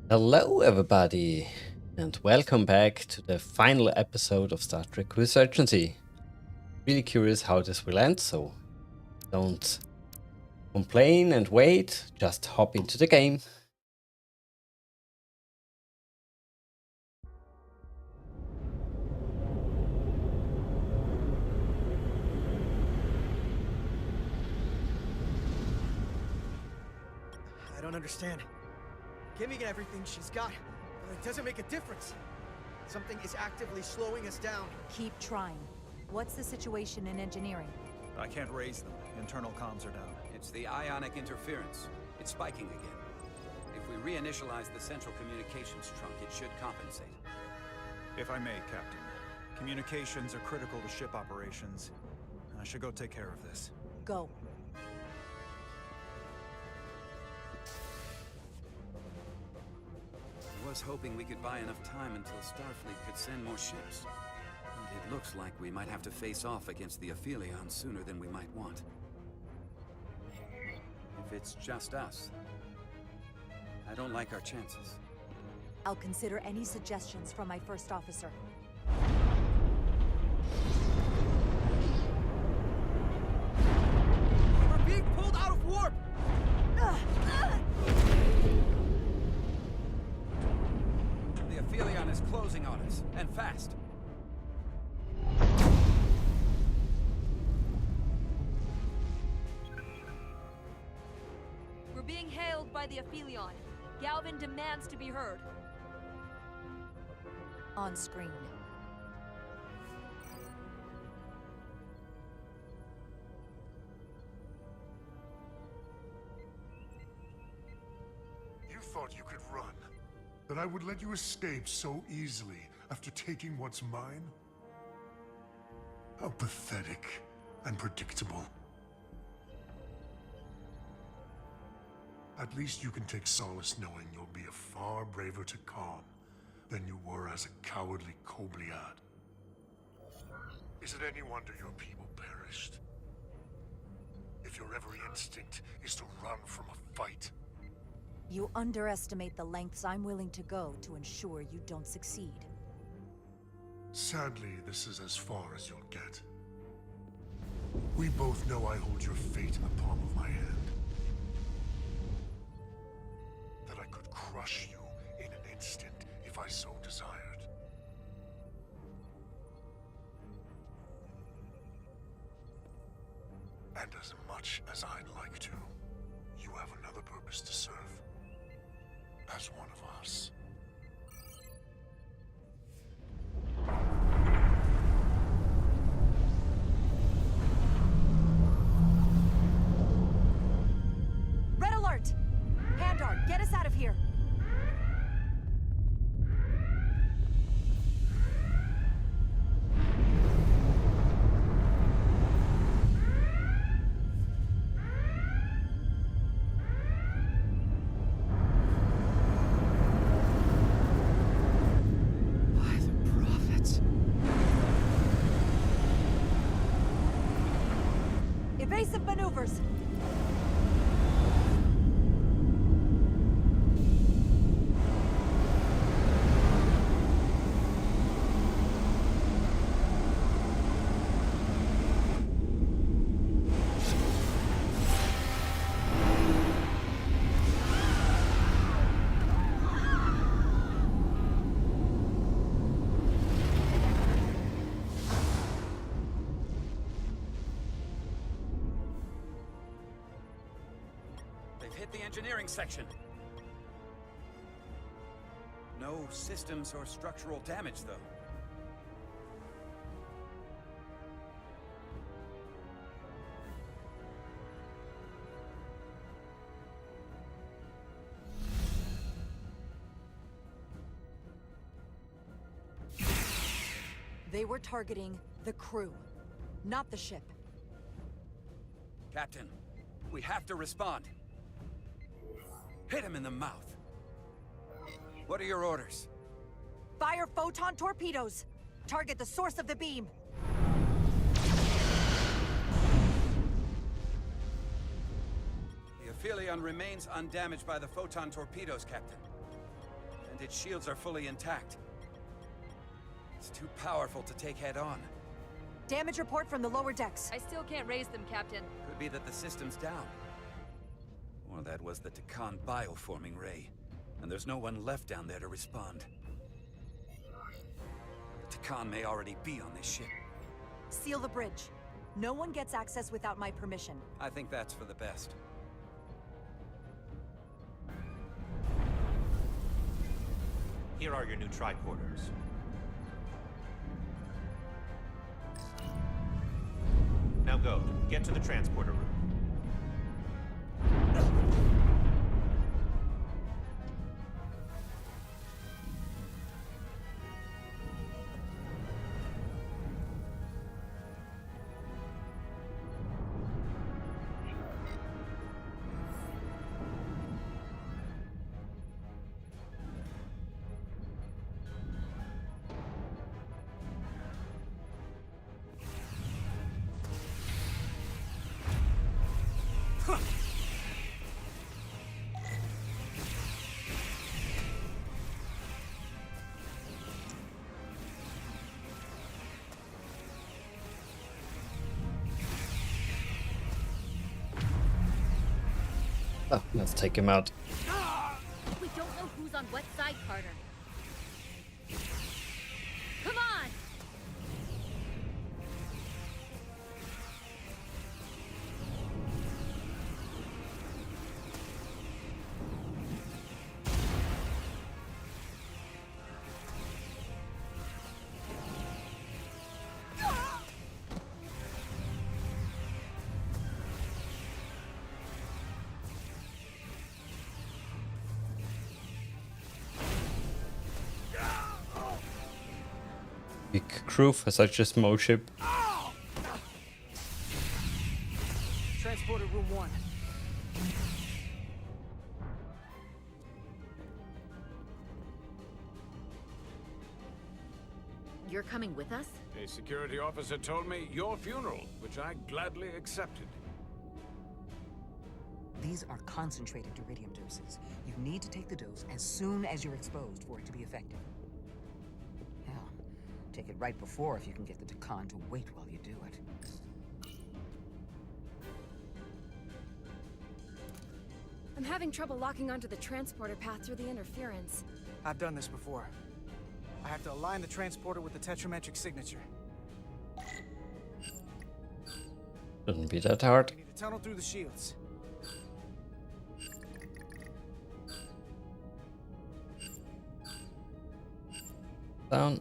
Hello, everybody, and welcome back to the final episode of Star Trek Resurgence. Really curious how this will end, so don't complain and wait, just hop into the game. I don't understand. Giving everything she's got, it doesn't make a difference. Something is actively slowing us down. Keep trying. What's the situation in engineering? I can't raise them. Internal comms are down. It's the ionic interference. It's spiking again. If we reinitialize the central communications trunk, it should compensate. If I may, Captain. Communications are critical to ship operations. I should go take care of this. Go. I was hoping we could buy enough time until Starfleet could send more ships. And it looks like we might have to face off against the Aphelion sooner than we might want. If it's just us, I don't like our chances. I'll consider any suggestions from my first officer. We're being pulled out of warp! The Aphelion is closing on us, and fast. We're being hailed by the Aphelion. Galvin demands to be heard. On screen. You thought you could run? That I would let you escape so easily after taking what's mine? How pathetic and predictable. At least you can take solace knowing you'll be a far braver Takan than you were as a cowardly Kobliad. Is it any wonder your people perished? If your every instinct is to run from a fight? You underestimate the lengths I'm willing to go to ensure you don't succeed. Sadly, this is as far as you'll get. We both know I hold your fate in the palm of my hand. That I could crush you in an instant if I so desired. And as much as I'd like to, you have another purpose to serve. As one of us. Red alert! Handar, get us out of here! By the prophets. Evasive maneuvers! They've hit the engineering section. No systems or structural damage, though. They were targeting the crew, not the ship. Captain, we have to respond. Hit him in the mouth. What are your orders? Fire photon torpedoes! Target the source of the beam! The Aphelion remains undamaged by the photon torpedoes, Captain. And its shields are fully intact. It's too powerful to take head on. Damage report from the lower decks. I still can't raise them, Captain. Could be that the system's down. Or that was the Tikan bioforming ray. And there's no one left down there to respond. The Tikan may already be on this ship. Seal the bridge. No one gets access without my permission. I think that's for the best. Here are your new tricorders. Now go. Get to the transporter room. Oh, let's take him out. We don't know who's on what side, Carter. Come on! Big crew for such a small ship. Transporter room 1. You're coming with us? A security officer told me your funeral, which I gladly accepted. These are concentrated iridium doses. You need to take the dose as soon as you're exposed for it to be effective. Hell, take it right before if you can get the Tikan to wait while you do it. I'm having trouble locking onto the transporter path through the interference. I've done this before. I have to align the transporter with the tetrametric signature. Shouldn't be that hard. We need to tunnel through the shields. Down.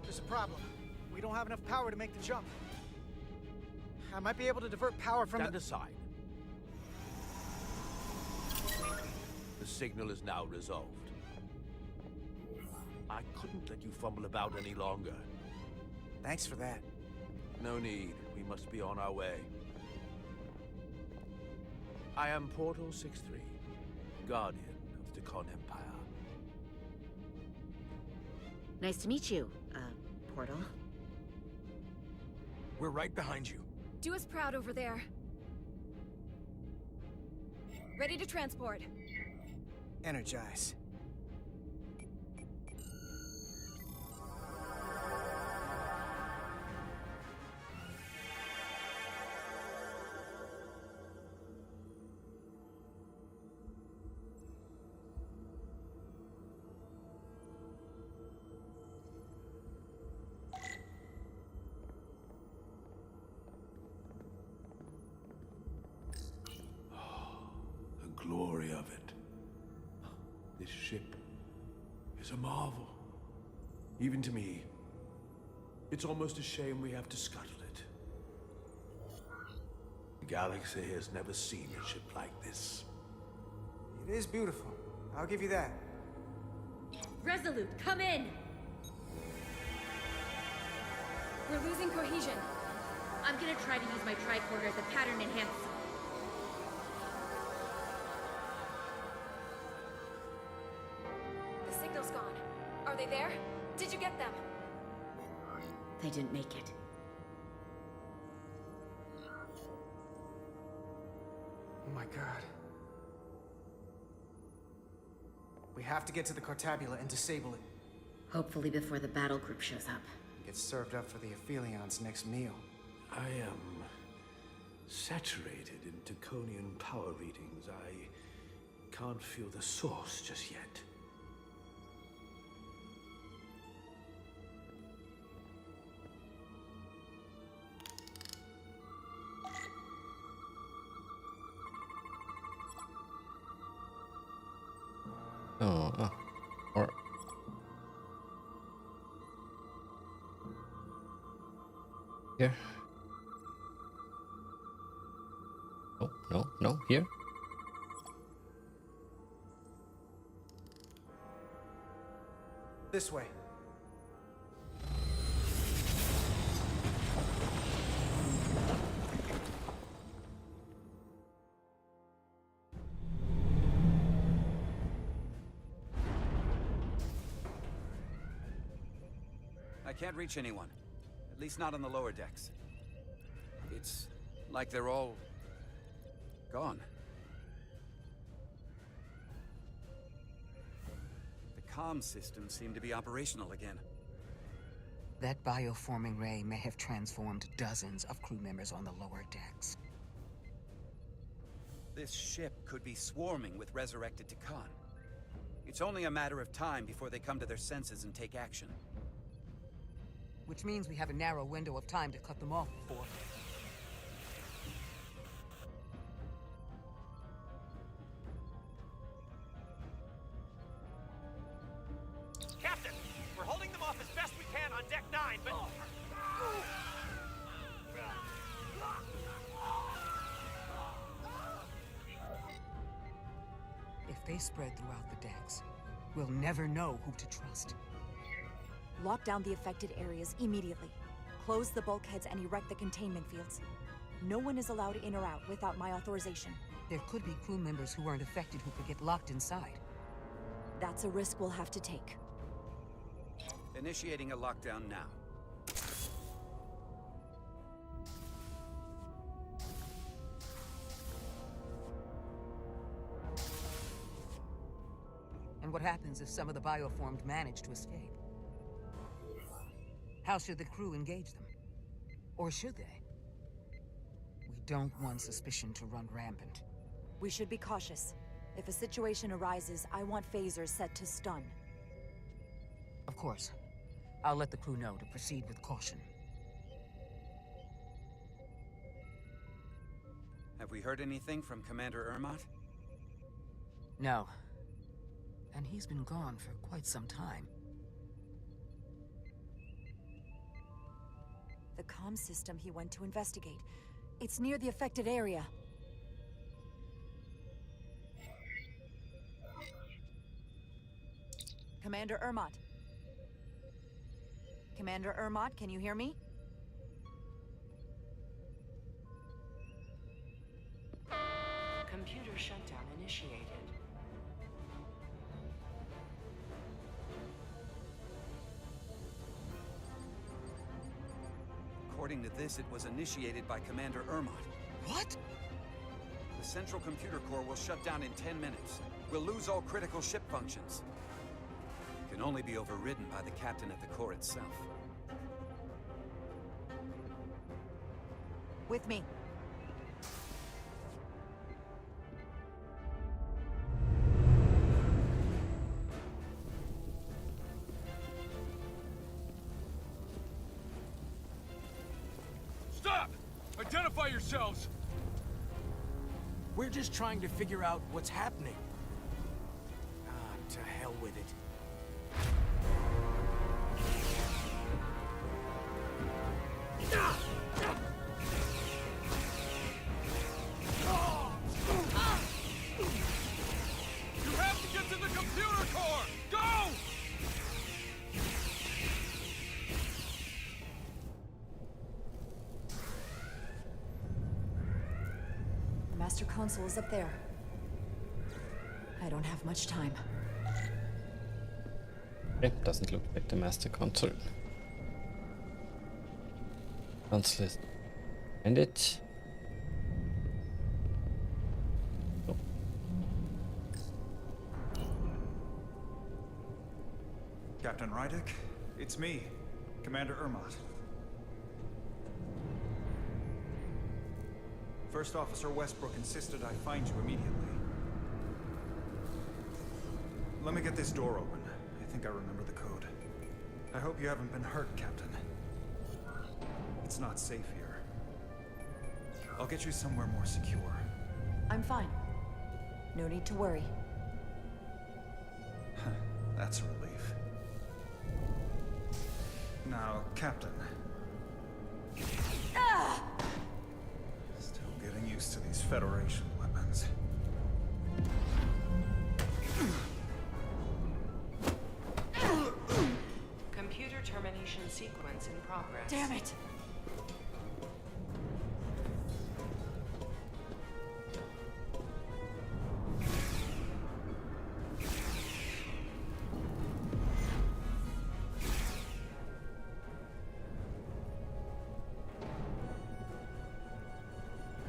There's a problem. We don't have enough power to make the jump. I might be able to divert power from Stand aside. The signal is now resolved. I couldn't let you fumble about any longer. Thanks for that. No need. We must be on our way. I am Portal 6-3, Guardian of the Tikan Empire. Nice to meet you, Portal. We're right behind you. Do us proud over there. Ready to transport. Energize. The glory of it. This ship is a marvel. Even to me. It's almost a shame we have to scuttle it. The galaxy has never seen a ship like this. It is beautiful. I'll give you that. Resolute, come in! We're losing cohesion. I'm gonna try to use my tricorder as a pattern enhancer. The signal's gone. Are they there? Did you get them? They didn't make it. Oh my god. We have to get to the Cartabula and disable it. Hopefully before the battle group shows up. Get served up for the Aphelions' next meal. I am saturated in Taconian power readings. I can't feel the source just yet. Or here. Oh, no, here. This way. I can't reach anyone. At least not on the lower decks. It's like they're all gone. The comm systems seem to be operational again. That bioforming ray may have transformed dozens of crew members on the lower decks. This ship could be swarming with resurrected Takan. It's only a matter of time before they come to their senses and take action. Which means we have a narrow window of time to cut them off before. Captain, we're holding them off as best we can on deck 9, but... If they spread throughout the decks, we'll never know who to trust. Lock down the affected areas immediately. Close the bulkheads and erect the containment fields. No one is allowed in or out without my authorization. There could be crew members who weren't affected who could get locked inside. That's a risk we'll have to take. Initiating a lockdown now. And what happens if some of the bioformed manage to escape? How should the crew engage them? Or should they? We don't want suspicion to run rampant. We should be cautious. If a situation arises, I want phasers set to stun. Of course. I'll let the crew know to proceed with caution. Have we heard anything from Commander Ermot? No. And he's been gone for quite some time. The comm system he went to investigate. It's near the affected area. Commander Ermot. Commander Ermot, can you hear me? Computer shutdown initiated. According to this, it was initiated by Commander Ermot. What? The central computer core will shut down in 10 minutes. We'll lose all critical ship functions. It can only be overridden by the captain at the core itself. With me. Stop! Identify yourselves! We're just trying to figure out what's happening. To hell with it. You have to get to the computer core! Go! The master console is up there. I don't have much time. It doesn't look like the master console. Console is and it. Captain Rydick. It's me, Commander Ermot. First Officer Westbrook insisted I find you immediately. Let me get this door open. I think I remember the code. I hope you haven't been hurt, Captain. It's not safe here. I'll get you somewhere more secure. I'm fine. No need to worry. That's a relief. Now, Captain. Still getting used to these Federation weapons. Computer termination sequence in progress. Damn it!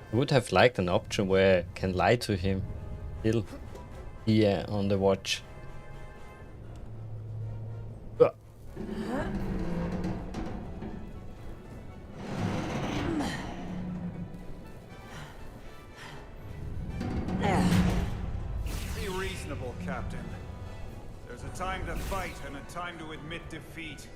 I would have liked an option where I can lie to him. He'll be on the watch. Be reasonable, Captain. There's a time to fight and a time to admit defeat.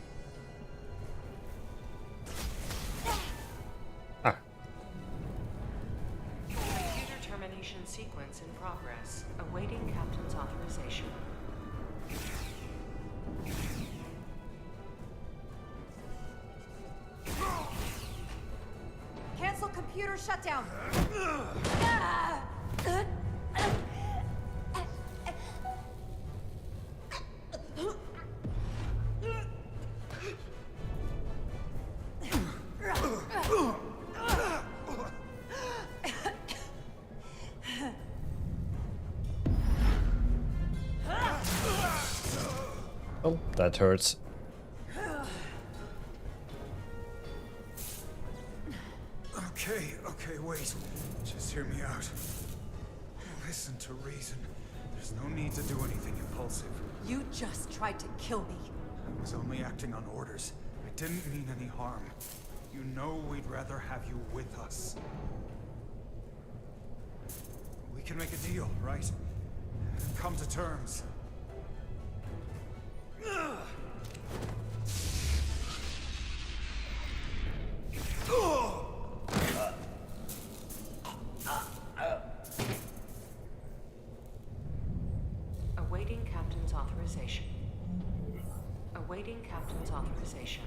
Computer termination sequence in progress. Awaiting Captain's authorization. Cancel computer shutdown. Oh, that hurts. Okay, wait. Just hear me out. Listen to reason. There's no need to do anything impulsive. You just tried to kill me. I was only acting on orders. I didn't mean any harm. You know we'd rather have you with us. We can make a deal, right? Come to terms. Awaiting Captain's authorization. Awaiting Captain's authorization.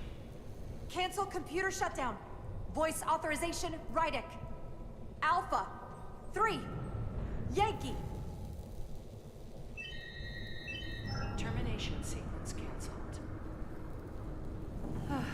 Cancel computer shutdown. Voice authorization, Rydick. Alpha 3 Yankee. Termination sequence cancelled. Oh.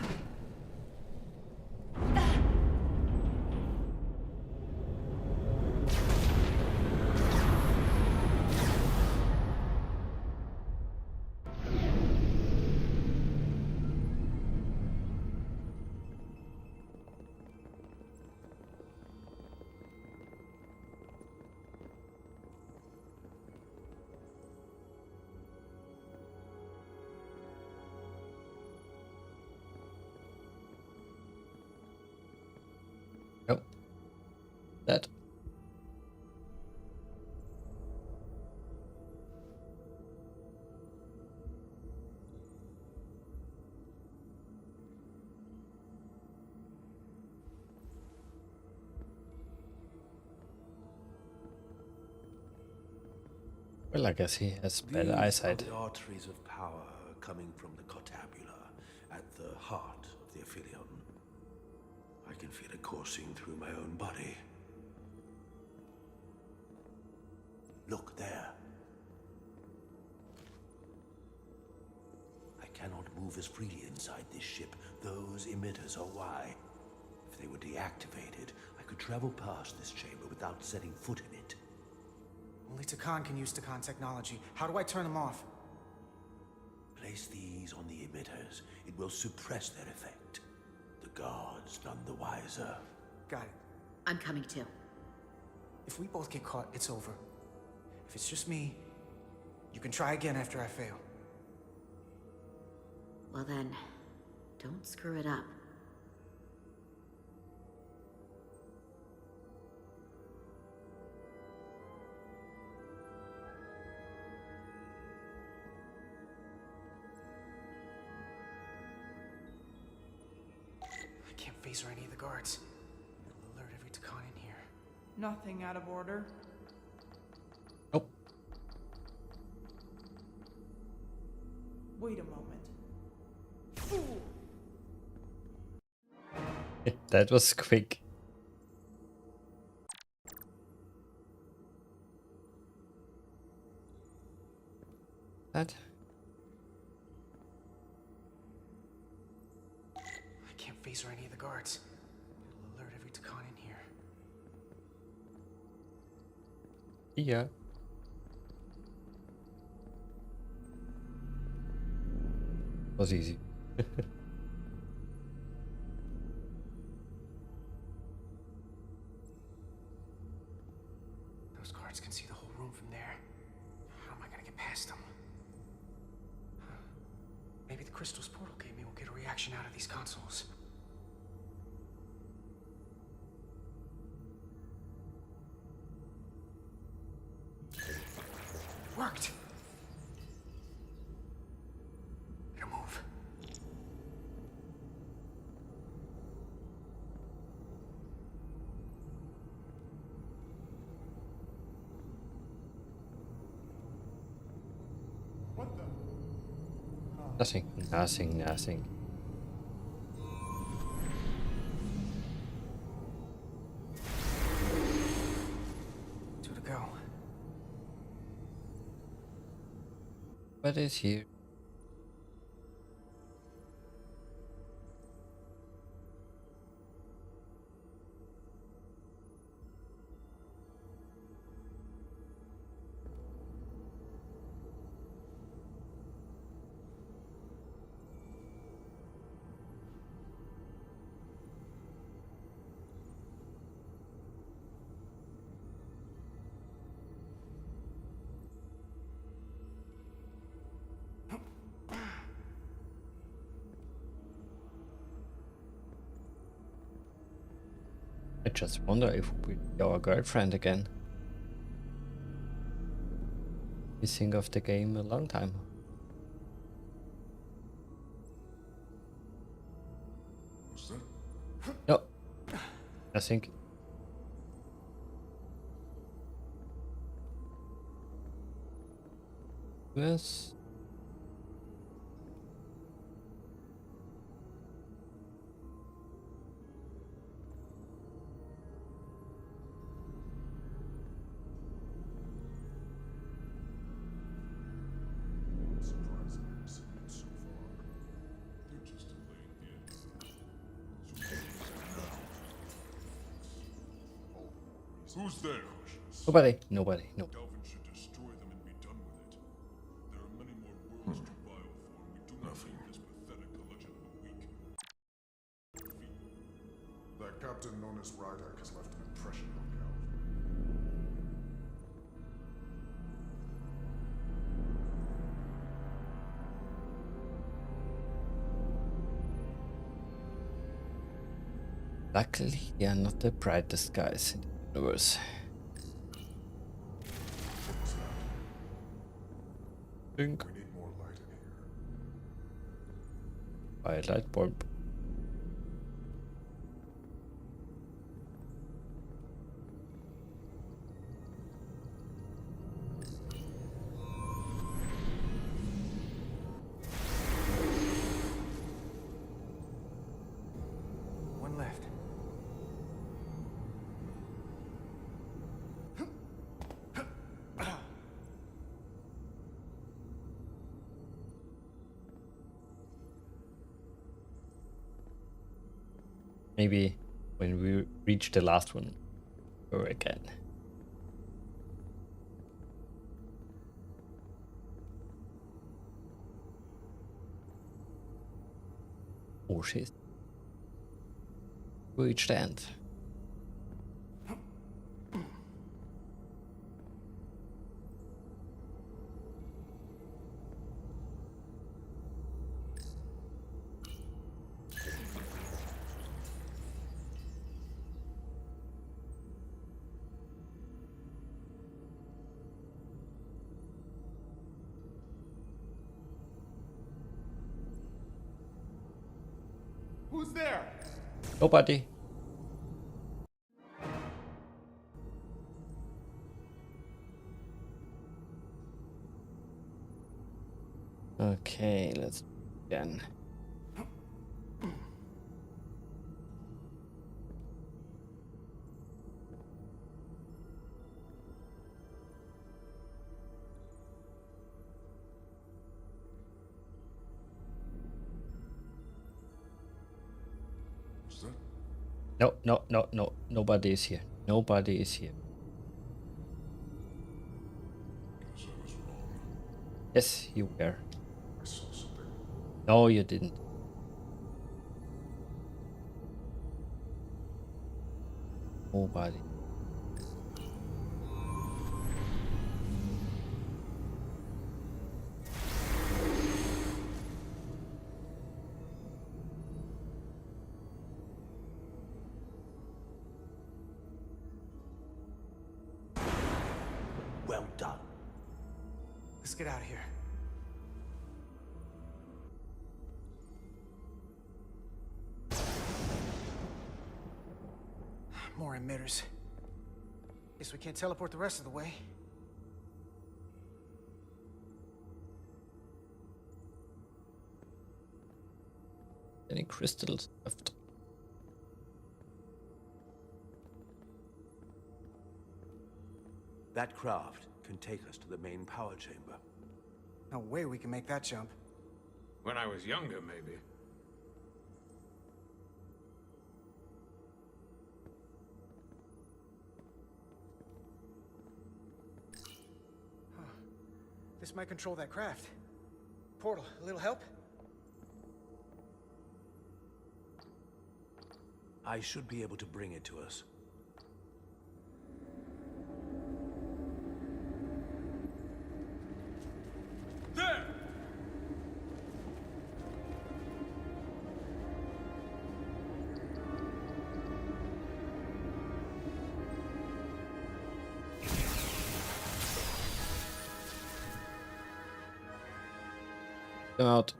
That. Well, I guess he has better eyesight. The arteries of power coming from the cortabula at the heart of the Aphelion. I can feel it coursing through my own body. Look there. I cannot move as freely inside this ship. Those emitters are why. If they were deactivated, I could travel past this chamber without setting foot in it. Only Takan can use Takan technology. How do I turn them off? Place these on the emitters. It will suppress their effect. The guards none the wiser. Got it. I'm coming too. If we both get caught, it's over. If it's just me, you can try again after I fail. Well then, don't screw it up. I can't phaser any of the guards. It'll alert every Takan in here. Nothing out of order. Nope. Wait a moment. Fool! That was quick. That? I can't phaser any of the guards. It'll alert every Takan in here. Yeah. Was easy. Those guards can see the whole room from there. How am I gonna get past them? Maybe the crystals portal gave me will get a reaction out of these consoles. Worked! Better move. What the? Nothing. Two to go. What is here? I just wonder if we'll be our girlfriend again. Missing of the game a long time. What's that? No, I think. Yes. Surprising I've seen it so far. They're just delaying the end. So what is it now? All the more reason. Who's there? Nobody. No. Galvin should destroy them and be done with it. There are many more worlds to file for, and we do not need this pathetic collection of a weak. That captain known as Rydak has left an impression on Galvin. Luckily, they are not the brightest guys in the universe. Think. We need more light in here. By a light bulb. One left. Maybe when we reach the last one, go again. Oh shit. We reached the end. Who's there? Nobody. Okay, let's again. No, no, no, no. Nobody is here. Nobody is here. Yes, you were. I saw something. No, you didn't. Nobody. Well done. Let's get out of here. More emitters. Guess we can't teleport the rest of the way. Any crystals left? That craft can take us to the main power chamber. No way we can make that jump. When I was younger, maybe. This might control that craft. Portal, a little help? I should be able to bring it to us. There! Come out.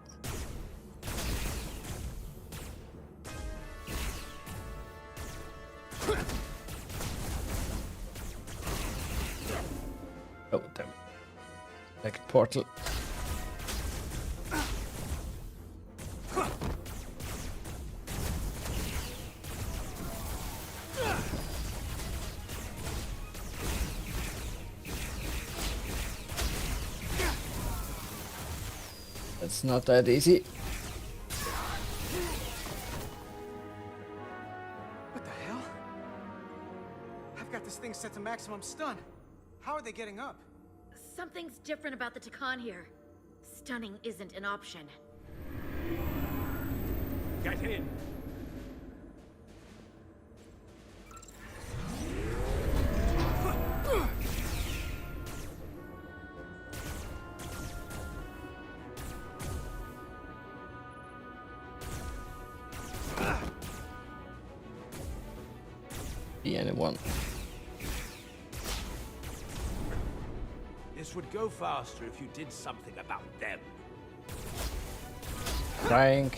Oh, damn it. Back portal. That's not that easy. What the hell? I've got this thing set to maximum stun. How are they getting up? Something's different about the Takan here. Stunning isn't an option. Get in! Be anyone. This would go faster if you did something about them. Trying.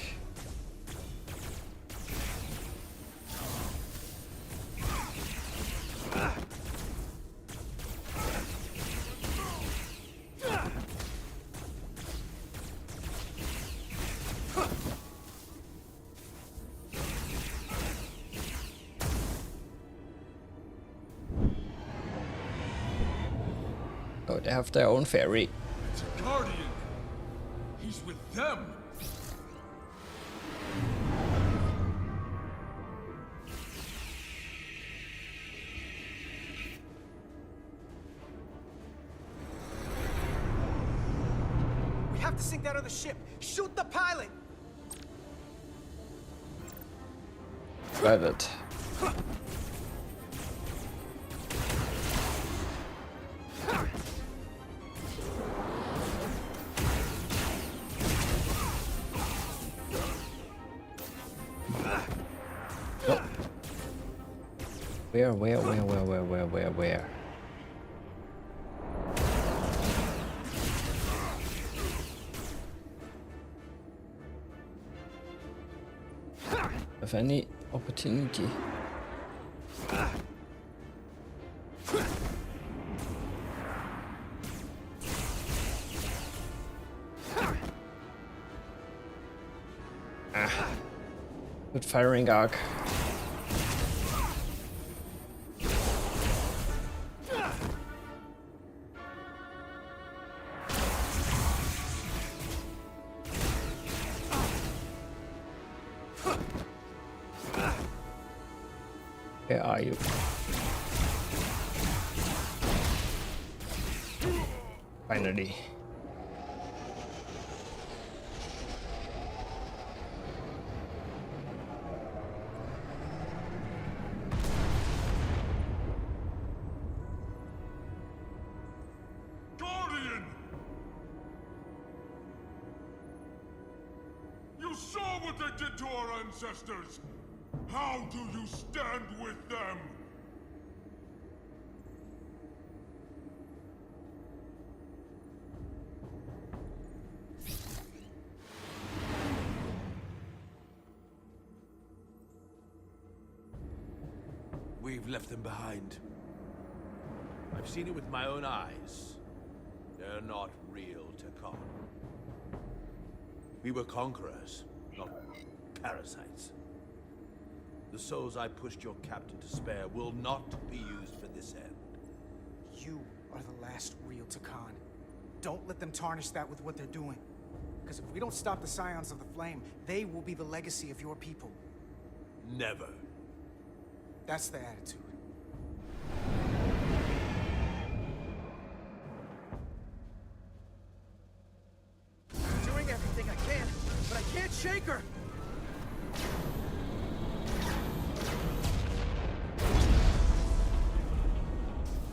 Oh, they have their own ferry. It's a guardian. He's with them. We have to sink that other ship. Shoot the pilot! Got it. Where? Have any opportunity. Good firing arc. Where are you? Finally. Guardian! You saw what they did to our ancestors! How do you stand with them? We've left them behind. I've seen it with my own eyes. They're not real Takan. We were conquerors, not parasites. The souls I pushed your captain to spare will not be used for this end. You are the last real Takan. Don't let them tarnish that with what they're doing. Because if we don't stop the Scions of the Flame, they will be the legacy of your people. Never. That's the attitude. I'm doing everything I can, but I can't shake her!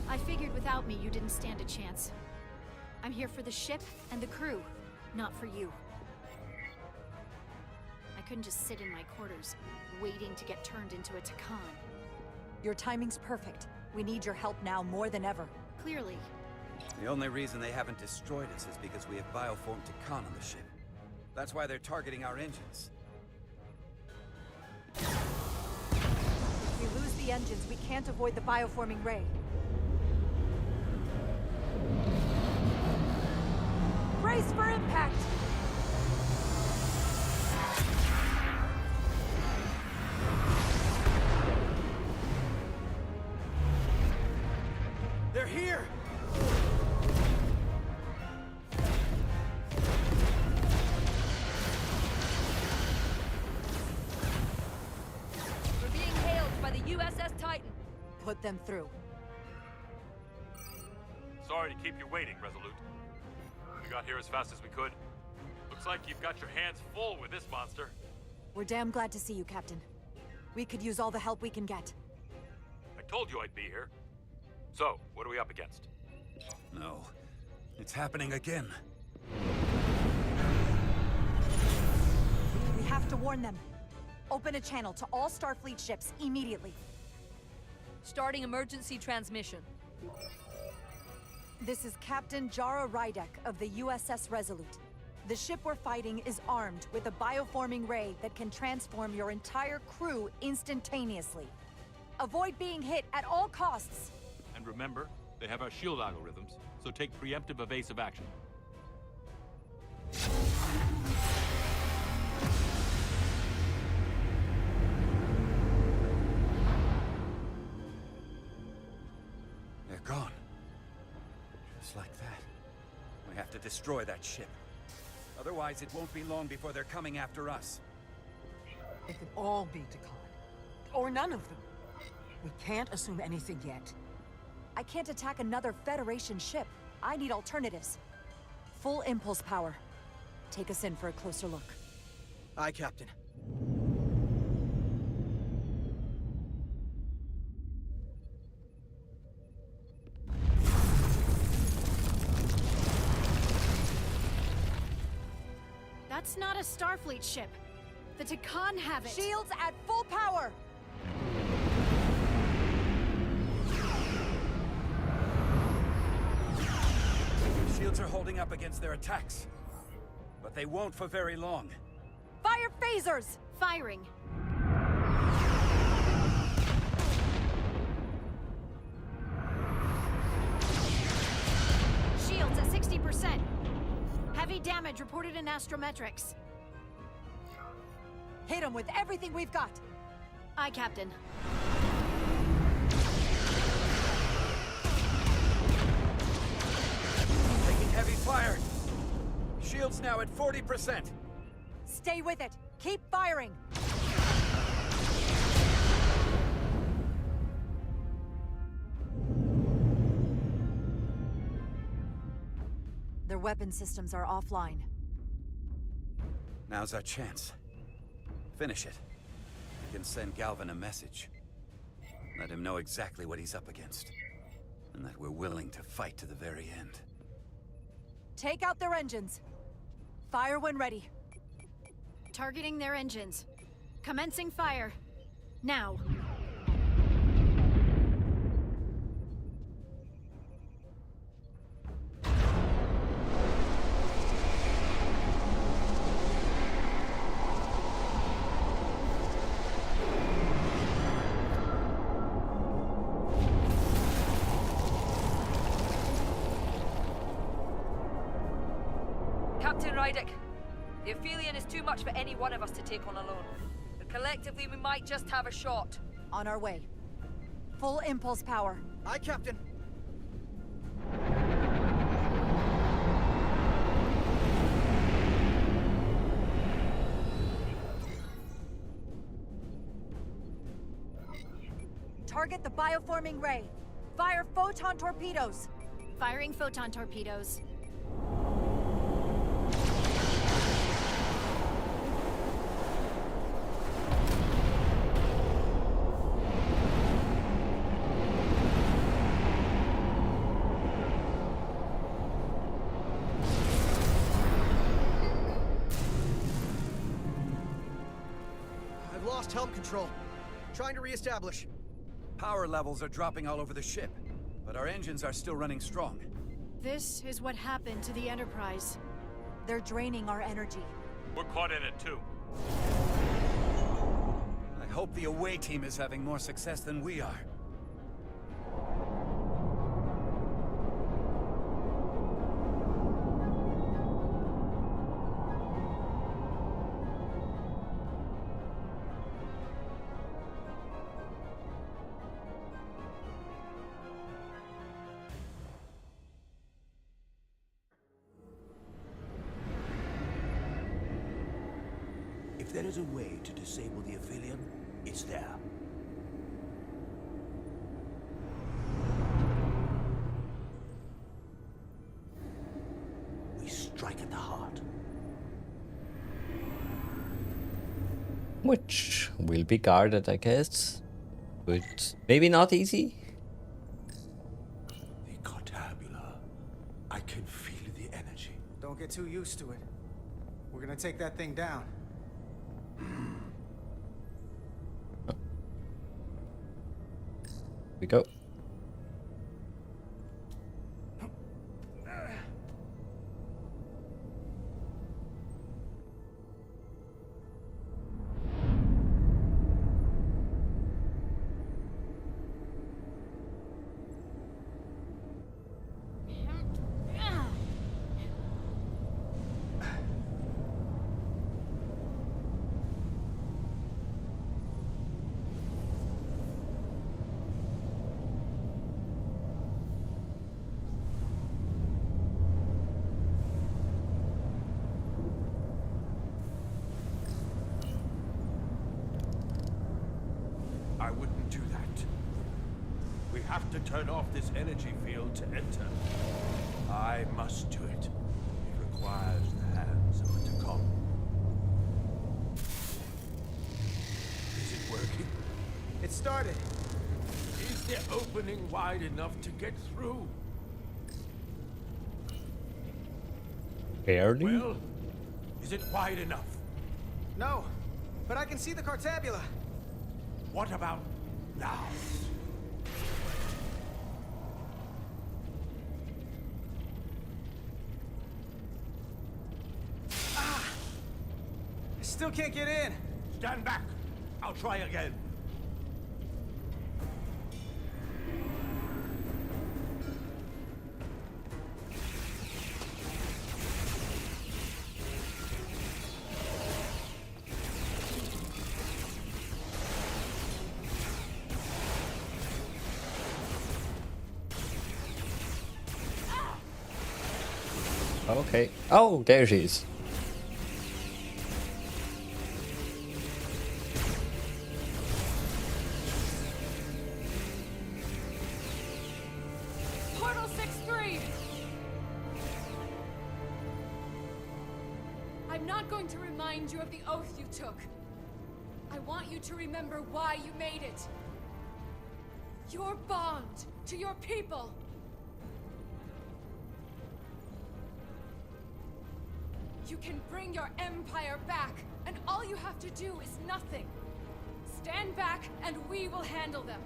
I figured without me you didn't stand a chance. I'm here for the ship and the crew, not for you. I couldn't just sit in my quarters, waiting to get turned into a Takan. Your timing's perfect. We need your help now more than ever. Clearly. The only reason they haven't destroyed us is because we have bioformed Takan on the ship. That's why they're targeting our engines. If we lose the engines, we can't avoid the bioforming ray. Brace for impact! They're here! We're being hailed by the USS Titan. Put them through. Sorry to keep you waiting, Resolute. We got here as fast as we could. Looks like you've got your hands full with this monster. We're damn glad to see you, Captain. We could use all the help we can get. I told you I'd be here. So, what are we up against? No. It's happening again. We have to warn them. Open a channel to all Starfleet ships immediately. Starting emergency transmission. This is Captain Jara Rydek of the USS Resolute. The ship we're fighting is armed with a bioforming ray that can transform your entire crew instantaneously. Avoid being hit at all costs. And remember, they have our shield algorithms, so take preemptive evasive action. They're gone. Just like that. We have to destroy that ship. Otherwise, it won't be long before they're coming after us. It could all be Takan. Or none of them. We can't assume anything yet. I can't attack another Federation ship. I need alternatives. Full impulse power. Take us in for a closer look. Aye, Captain. That's not a Starfleet ship. The Takan have it. Shields at full power! Shields are holding up against their attacks. But they won't for very long. Fire phasers! Firing. Damage reported in astrometrics. Hit him with everything we've got. Aye, Captain. Taking heavy fire. Shield's now at 40%. Stay with it. Keep firing. Their weapon systems are offline. Now's our chance. Finish it. We can send Galvin a message. Let him know exactly what he's up against. And that we're willing to fight to the very end. Take out their engines. Fire when ready. Targeting their engines. Commencing fire. Now. Captain Rydick, the Aphelion is too much for any one of us to take on alone. But collectively, we might just have a shot. On our way. Full impulse power. Aye, Captain. Target the bioforming ray. Fire photon torpedoes. Firing photon torpedoes. I've lost helm control. Trying to re-establish. Power levels are dropping all over the ship, but our engines are still running strong. This is what happened to the Enterprise. They're draining our energy. We're caught in it too. I hope the away team is having more success than we are. If there is a way to disable the Aphelion, it's there. We strike at the heart. Which will be guarded, I guess. But maybe not easy. The Cartabula. I can feel the energy. Don't get too used to it. We're gonna take that thing down. We go. I wouldn't do that. We have to turn off this energy field to enter. I must do it. It requires the hands of a Takan. Is it working? It started. Is the opening wide enough to get through? Barely? Well, is it wide enough? No, but I can see the Cartabula. What about now? I still can't get in. Stand back. I'll try again. Okay. Oh, there she is. Portal 6-3! I'm not going to remind you of the oath you took. I want you to remember why you made it. Your bond to your people. You can bring your empire back, and all you have to do is nothing. Stand back, and we will handle them.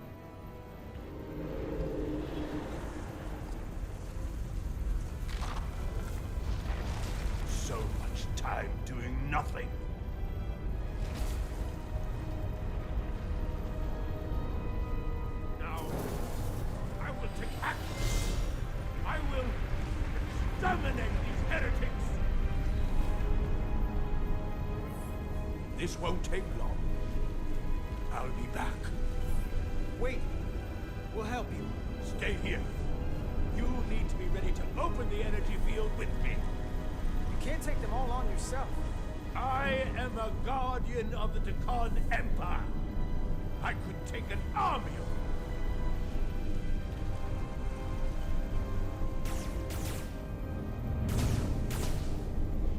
So much time doing nothing. Now, I will take action. I will exterminate these heretics. This won't take long. I'll be back. Wait. We'll help you. Stay here. You need to be ready to open the energy field with me. You can't take them all on yourself. I am a guardian of the Dakan Empire. I could take an army of them.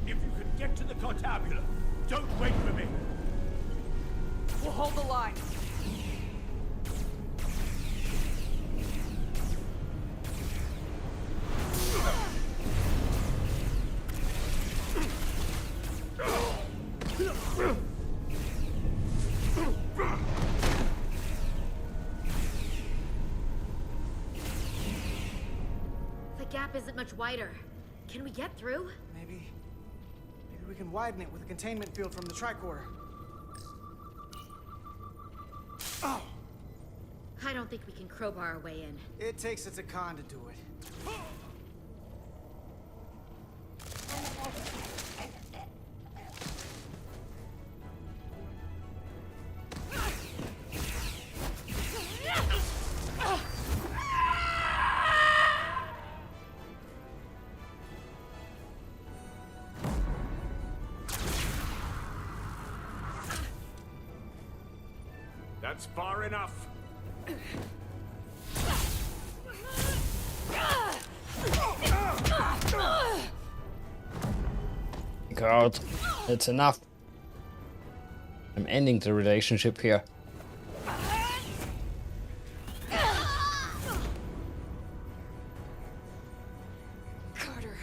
If you can get to the Cortabula, don't wait for me. We'll hold the line. The gap isn't much wider. Can we get through? Maybe we can widen it with a containment field from the tricorder. Oh! I don't think we can crowbar our way in. It takes a Takan to do it. That's far enough. God, it's enough. I'm ending the relationship here. Carter,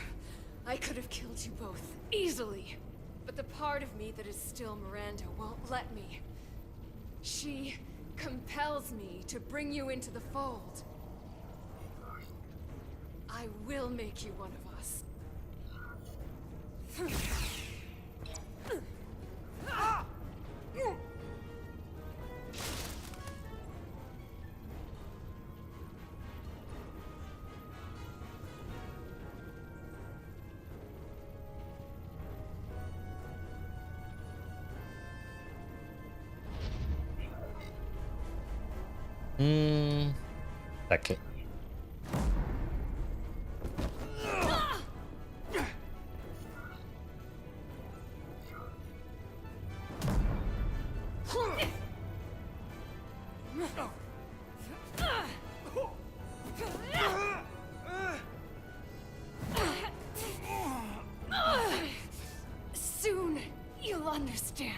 I could have killed you both, easily. But the part of me that is still Miranda won't let me. She compels me to bring you into the fold. I will make you one of us. Exactly. Soon, you'll understand.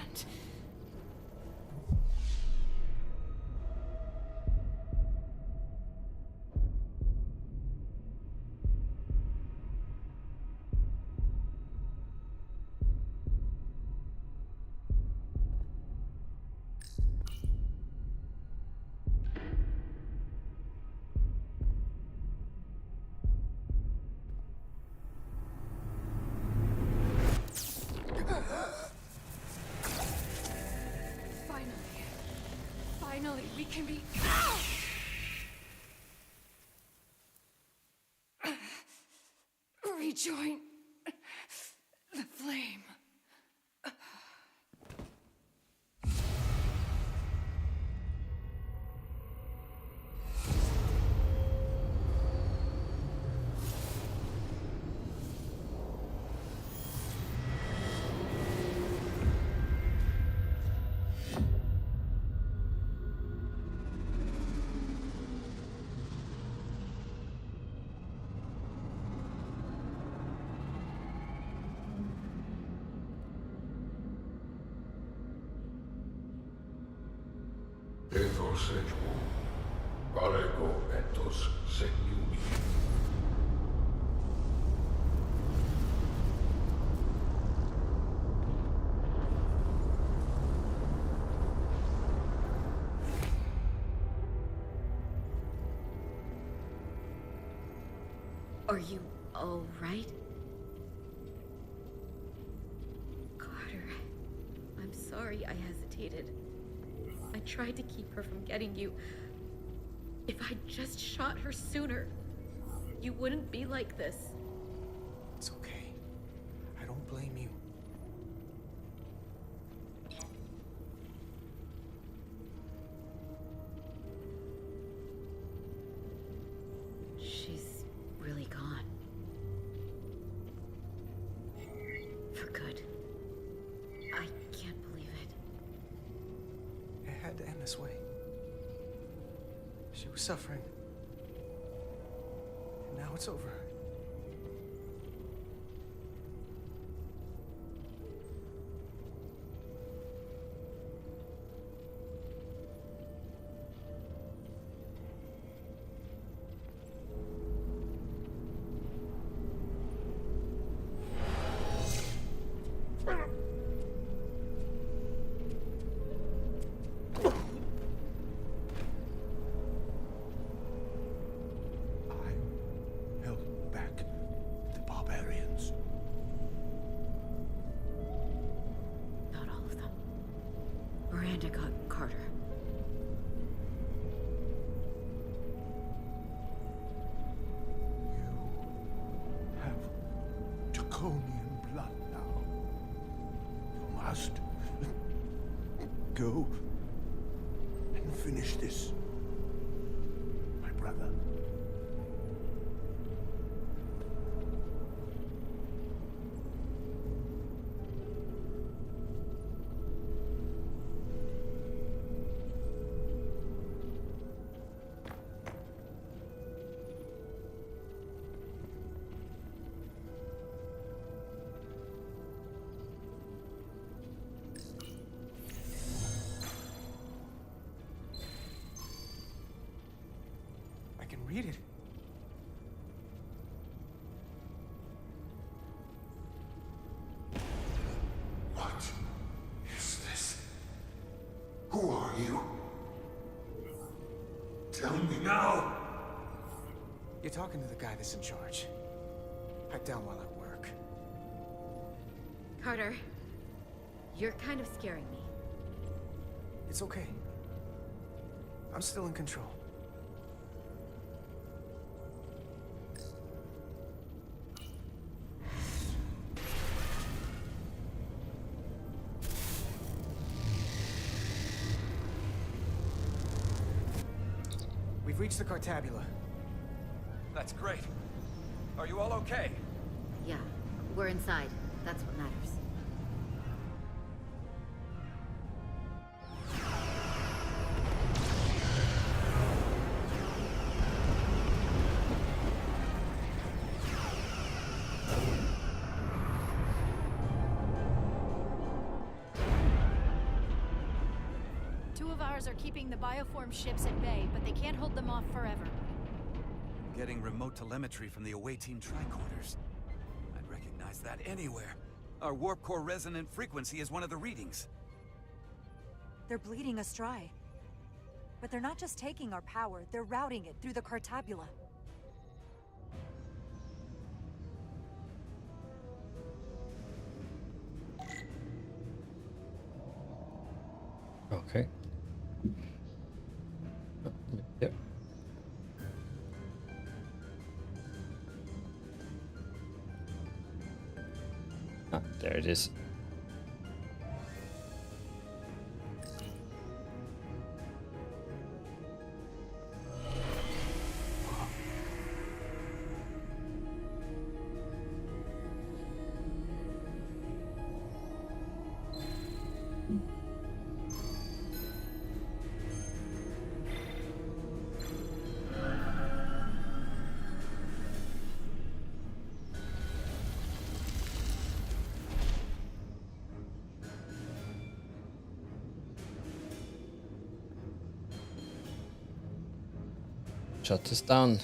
Finally, we can be... rejoin the flame. Ethos equum, parego ethos seniumi. Are you all right? Carter, I'm sorry I hesitated. I tried to keep her from getting you. If I'd just shot her sooner, you wouldn't be like this. It's okay. I don't blame you. She's really gone. For good. I can't believe it. It had to end this way. She was suffering. And now it's over. Miranda got Carter. You have Draconian blood now. You must go and finish this, my brother. I can read it. What is this? Who are you? Tell me now! You're talking to the guy that's in charge. Pipe down while I work. Carter, you're kind of scaring me. It's okay. I'm still in control. We've reached the Cartabula. That's great. Are you all okay? Yeah, we're inside. That's what matters. Two of ours are keeping the bioform ships at bay, but they can't hold them off forever. Getting remote telemetry from the away team tricorders. I'd recognize that anywhere. Our warp core resonant frequency is one of the readings. They're bleeding us dry. But they're not just taking our power, they're routing it through the Cartabula. Okay. Yep. Ah, there it is. shut this down.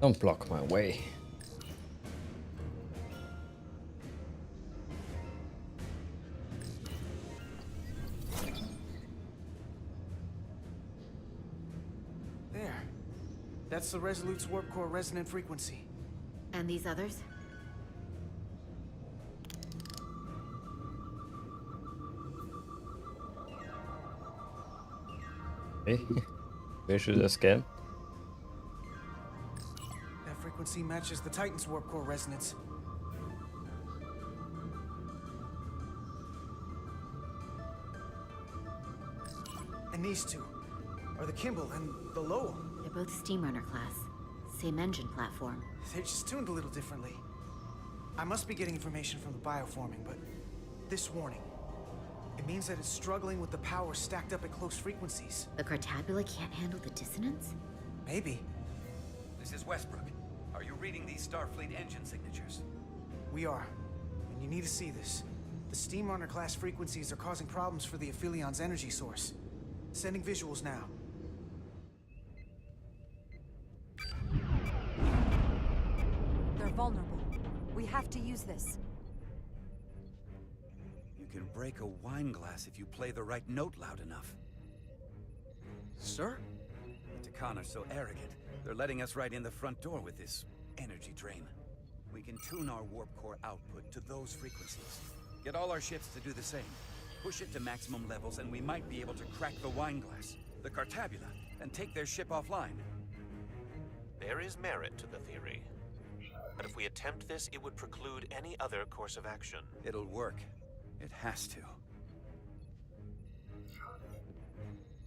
Don't block my way. There. That's the Resolute's warp core resonant frequency. And these others? Hey, where should I scan? That frequency matches the Titan's warp core resonance. And these two are the Kimball and the Lowell. They're both Steamrunner class. Same engine platform. They're just tuned a little differently. I must be getting information from the bioforming, but this warning, it means that it's struggling with the power stacked up at close frequencies. The Cartabula can't handle the dissonance? Maybe. This is Westbrook. Are you reading these Starfleet engine signatures? We are. And you need to see this. The Steamrunner class frequencies are causing problems for the Aphilion's energy source. Sending visuals now. They're vulnerable. We have to use this. You can break a wine glass if you play the right note loud enough. Sir? The Takan are so arrogant, they're letting us right in the front door with this energy drain. We can tune our warp core output to those frequencies. Get all our ships to do the same. Push it to maximum levels and we might be able to crack the wine glass, the Cartabula, and take their ship offline. There is merit to the theory. But if we attempt this, it would preclude any other course of action. It'll work. It has to.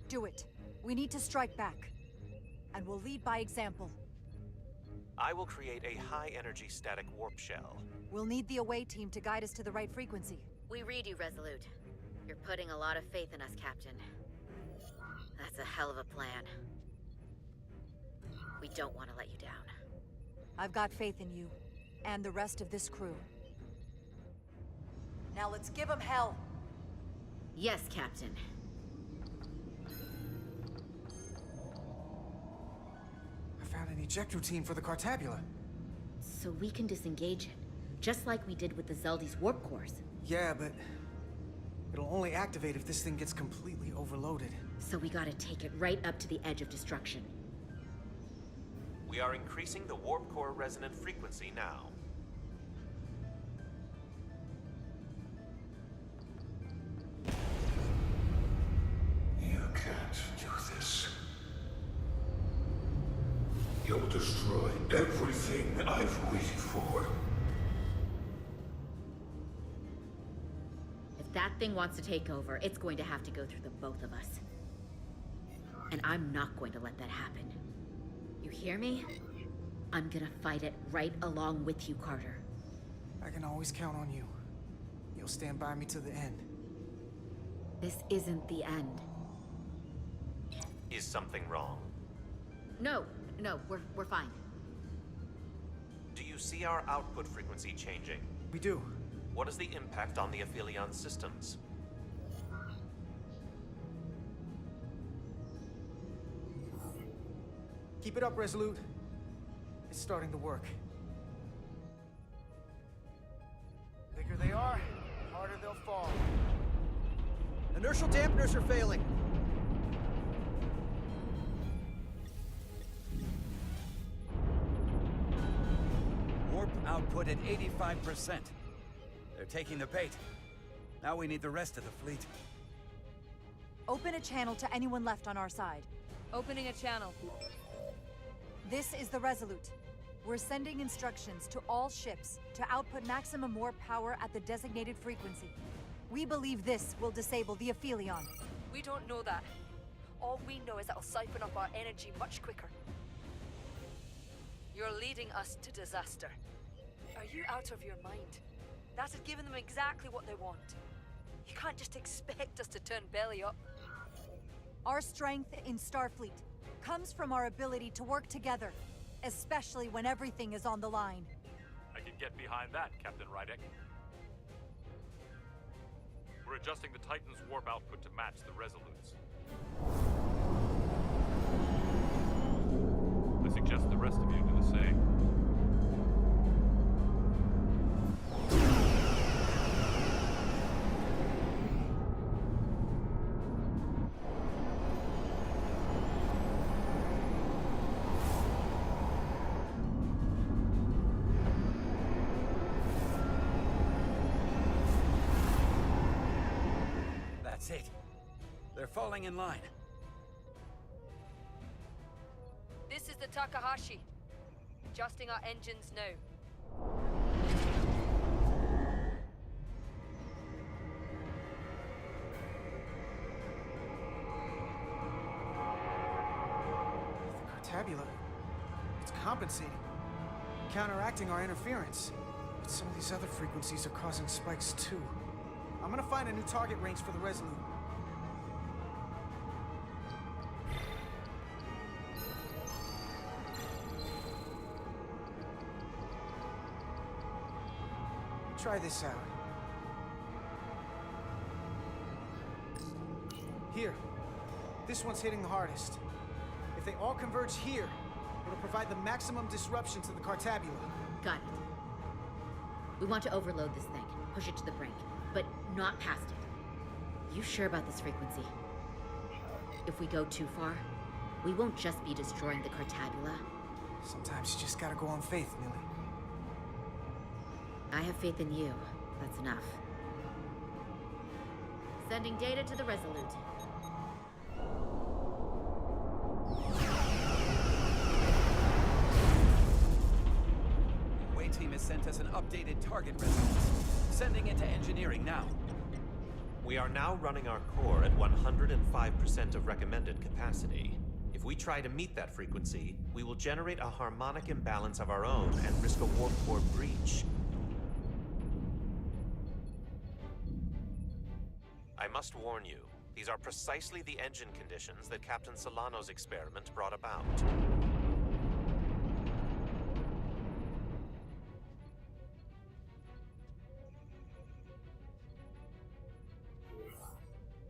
Do it. We need to strike back. And we'll lead by example. I will create a high-energy static warp shell. We'll need the away team to guide us to the right frequency. We read you, Resolute. You're putting a lot of faith in us, Captain. That's a hell of a plan. We don't want to let you down. I've got faith in you, and the rest of this crew. Now let's give them hell! Yes, Captain. I found an eject routine for the Cartabula. So we can disengage it, just like we did with the Zeldy's warp cores. Yeah, but it'll only activate if this thing gets completely overloaded. So we gotta take it right up to the edge of destruction. We are increasing the warp core resonant frequency now. You can't do this. You'll destroy everything I've waited for. If that thing wants to take over, it's going to have to go through the both of us. And I'm not going to let that happen. You hear me? I'm gonna fight it right along with you, Carter. I can always count on you. You'll stand by me to the end. This isn't the end. Is something wrong? No, we're fine. Do you see our output frequency changing? We do. What is the impact on the Aphelion systems? Keep it up, Resolute. It's starting to work. Bigger they are, harder they'll fall. Inertial dampeners are failing. Warp output at 85%. They're taking the bait. Now we need the rest of the fleet. Open a channel to anyone left on our side. Opening a channel. This is the Resolute. We're sending instructions to all ships to output maximum warp power at the designated frequency. We believe this will disable the Aphelion. We don't know that. All we know is it'll siphon up our energy much quicker. You're leading us to disaster. Are you out of your mind? That has given them exactly what they want. You can't just expect us to turn belly up. Our strength in Starfleet comes from our ability to work together, especially when everything is on the line. I can get behind that, Captain Rydek. We're adjusting the Titan's warp output to match the Resolute's. I suggest the rest of you do the same. That's it. They're falling in line. This is the Takahashi. Adjusting our engines now. The Cartabula, it's compensating, counteracting our interference. But some of these other frequencies are causing spikes too. I'm gonna find a new target range for the Resolute. Try this out. Here. This one's hitting the hardest. If they all converge here, it'll provide the maximum disruption to the Cartabula. Got it. We want to overload this thing, push it to the brink, but not past it. You sure about this frequency? If we go too far, we won't just be destroying the Cartabula. Sometimes you just gotta go on faith, Millie. I have faith in you. That's enough. Sending data to the Resolute. The Way team has sent us an updated target resonance. Sending it to engineering now. We are now running our core at 105% of recommended capacity. If we try to meet that frequency, we will generate a harmonic imbalance of our own and risk a warp core breach. I must warn you, these are precisely the engine conditions that Captain Solano's experiment brought about.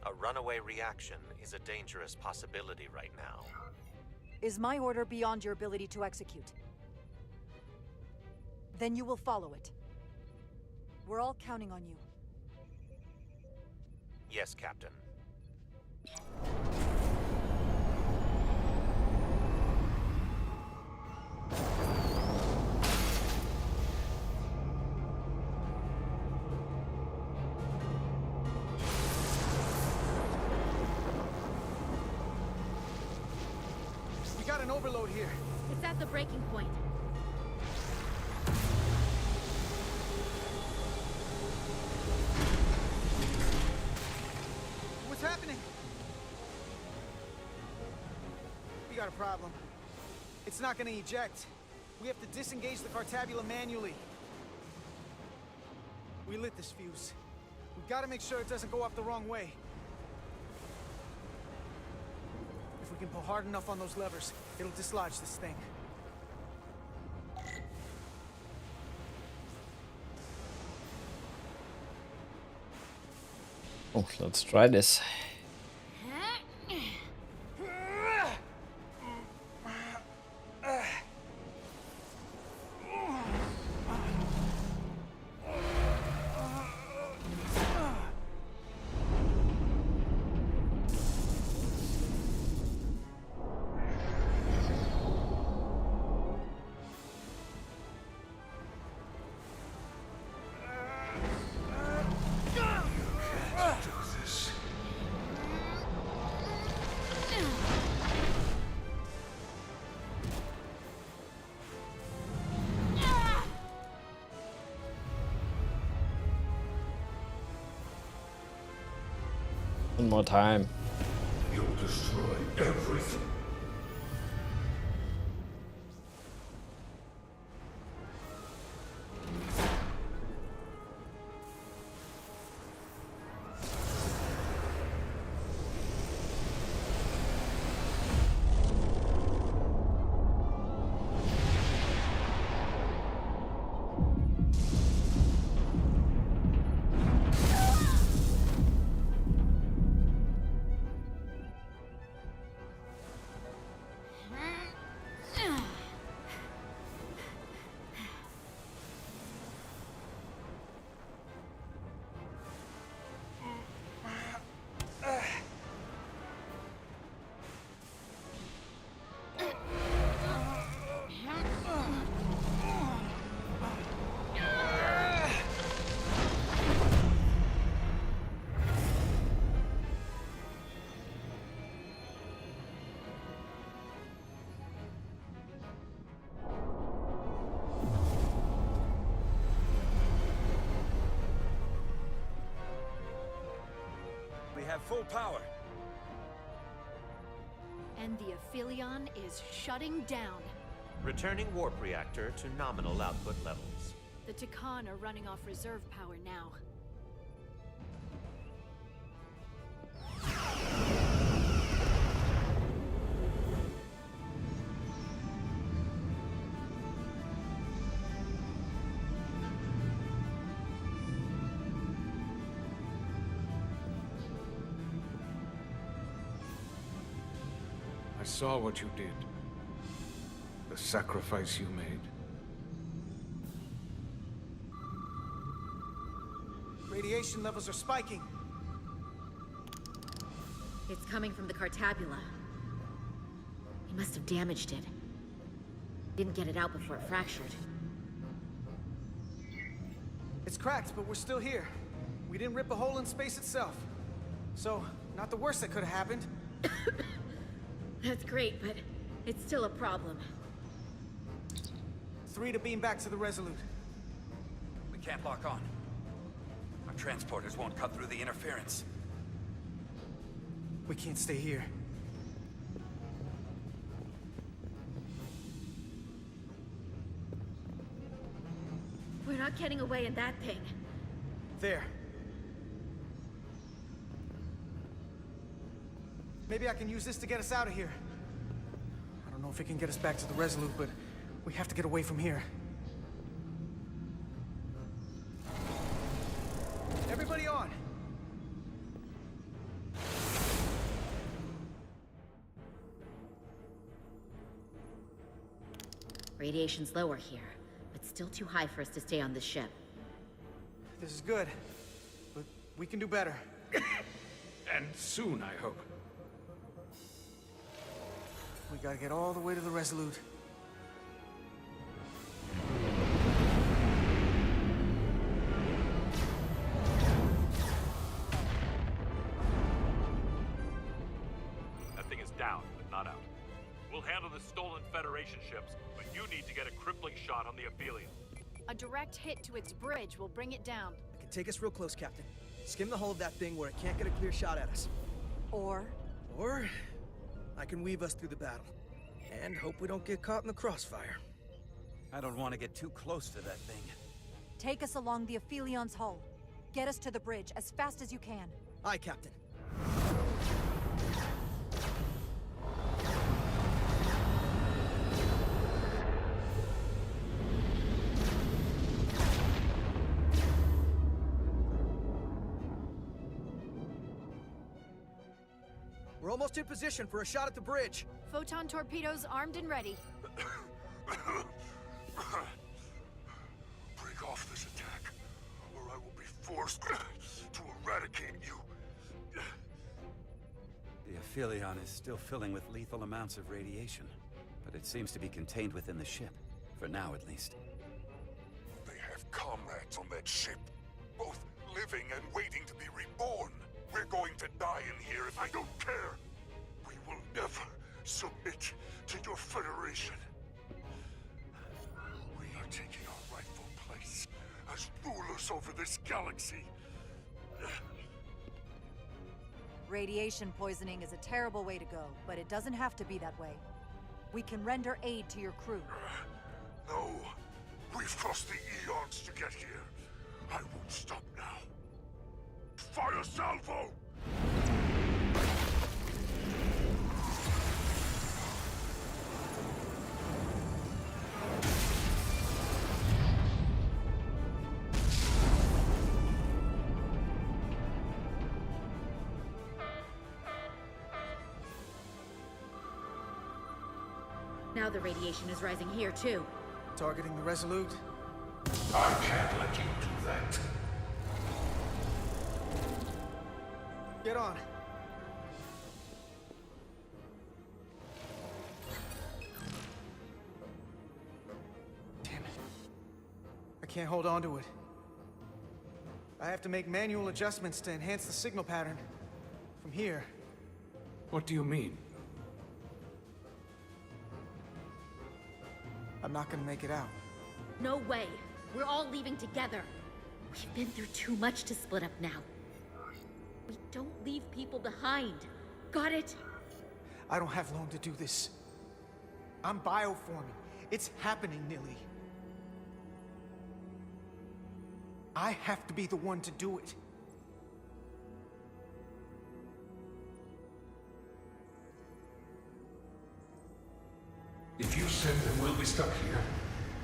A runaway reaction is a dangerous possibility right now. Is my order beyond your ability to execute? Then you will follow it. We're all counting on you. Yes, Captain. We got an overload here. It's at the breaking point. What's happening? We got a problem. It's not gonna eject. We have to disengage the Cartabula manually. We lit this fuse. We've got to make sure it doesn't go off the wrong way. If we can pull hard enough on those levers, it'll dislodge this thing. Oh, let's try this. One more time. You'll destroy everything. have full power. And the Aphelion is shutting down. Returning warp reactor to nominal output levels. The Tikan are running off reserve power now. I saw what you did. The sacrifice you made. Radiation levels are spiking. It's coming from the Cartabula. He must have damaged it. Didn't get it out before it fractured. It's cracked, but we're still here. We didn't rip a hole in space itself. So, not the worst that could have happened. That's great, but it's still a problem. 3 to beam back to the Resolute. We can't lock on. Our transporters won't cut through the interference. We can't stay here. We're not getting away in that thing. There. Maybe I can use this to get us out of here. I don't know if it can get us back to the Resolute, but we have to get away from here. Everybody on! Radiation's lower here, but still too high for us to stay on this ship. This is good, but we can do better. And soon, I hope. We gotta get all the way to the Resolute. That thing is down, but not out. We'll handle the stolen Federation ships, but you need to get a crippling shot on the Aphelion. A direct hit to its bridge will bring it down. I can take us real close, Captain. Skim the hull of that thing where it can't get a clear shot at us. Or I can weave us through the battle. And hope we don't get caught in the crossfire. I don't want to get too close to that thing. take us along the Aphelion's hull. Get us to the bridge as fast as you can. Aye, Captain. We're almost in position for a shot at the bridge. Photon torpedoes armed and ready. Break off this attack, or I will be forced to eradicate you. The Aphelion is still filling with lethal amounts of radiation, but it seems to be contained within the ship, for now at least. They have comrades on that ship, both living and waiting to be reborn. We're going to die in here if I don't care. We will never submit to your Federation. We are taking our rightful place as rulers over this galaxy. Radiation poisoning is a terrible way to go, but it doesn't have to be that way. We can render aid to your crew. No. We've crossed the eons to get here. I won't stop now. Fire salvo! Now the radiation is rising here, too. Targeting the Resolute? I can't let you do that. Get on. Damn it. I can't hold on to it. I have to make manual adjustments to enhance the signal pattern. From here. What do you mean? I'm not gonna make it out. No way. We're all leaving together. We've been through too much to split up now. We don't leave people behind. Got it? I don't have long to do this. I'm bioforming. It's happening, Nilly. I have to be the one to do it. If you send them, we'll be stuck here.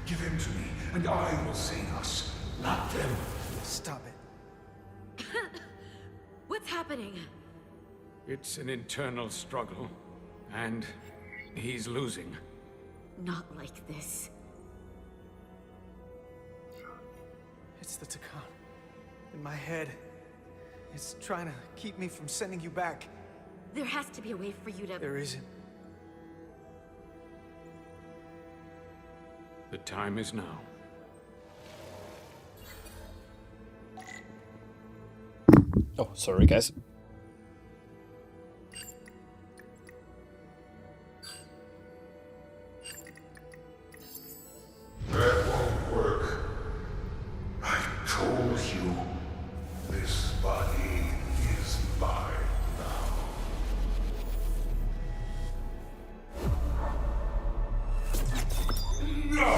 Give him to me, and I will save us, not them. Stop it. What's happening? It's an internal struggle, and he's losing. Not like this. It's the Takan. In my head. It's trying to keep me from sending you back. There has to be a way for you to... There isn't. The time is now. Oh, sorry guys. That won't work. I told you, this body is mine now. No!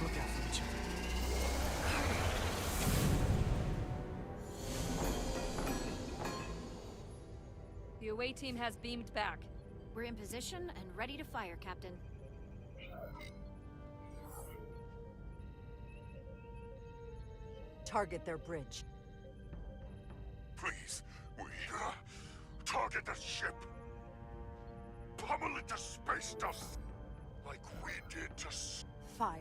Look out for each other. The away team has beamed back. We're in position and ready to fire, Captain. Target their bridge. Please, we target the ship. Pummel it to space dust, like we did to... Fire.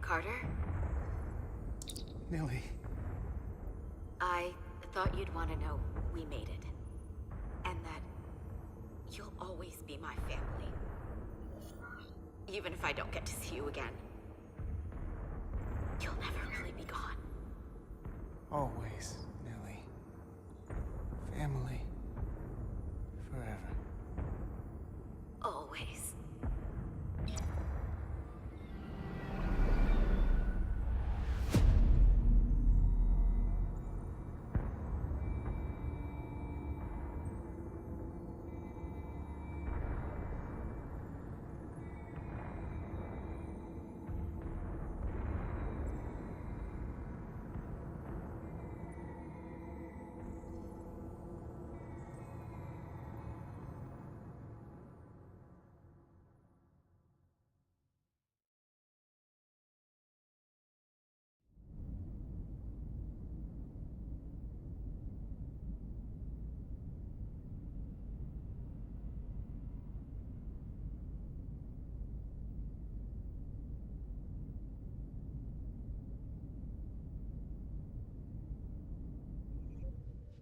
Carter? Nilly. I thought you'd want to know we made it. And that you'll always be my family. Even if I don't get to see you again. You'll never really be gone. Always, Nilly. Family. Forever. Always.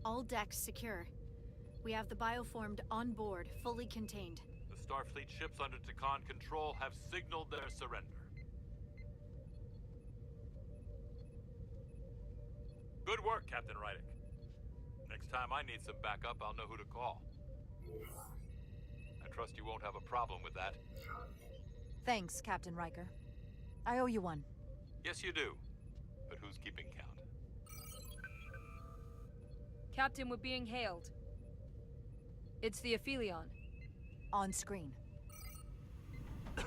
All decks secure. We have the bioformed on board, fully contained. The Starfleet ships under Takan control have signaled their surrender. Good work, Captain Rydick. Next time I need some backup, I'll know who to call. I trust you won't have a problem with that. Thanks, Captain Riker. I owe you one. Yes, you do. But who's keeping count? Captain, we're being hailed. It's the Aphelion. On screen. The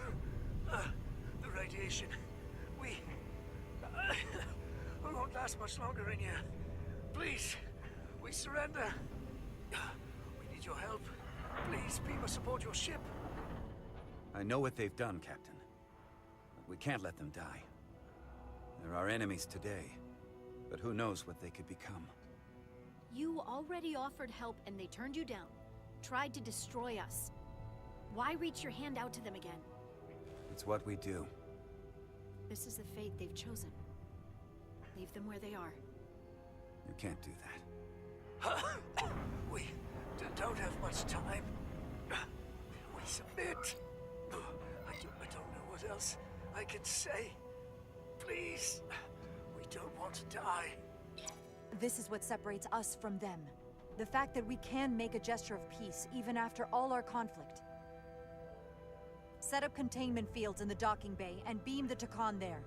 radiation. We won't last much longer in here. Please, we surrender. We need your help. Please, people, support your ship. I know what they've done, Captain. But we can't let them die. They're our enemies today, but who knows what they could become. You already offered help and they turned you down. Tried to destroy us. Why reach your hand out to them again? It's what we do. This is the fate they've chosen. Leave them where they are. You can't do that. We don't have much time. We submit. I don't know what else I can say. Please. We don't want to die. This is what separates us from them. The fact that we can make a gesture of peace even after all our conflict. Set up containment fields in the docking bay and beam the Takan there.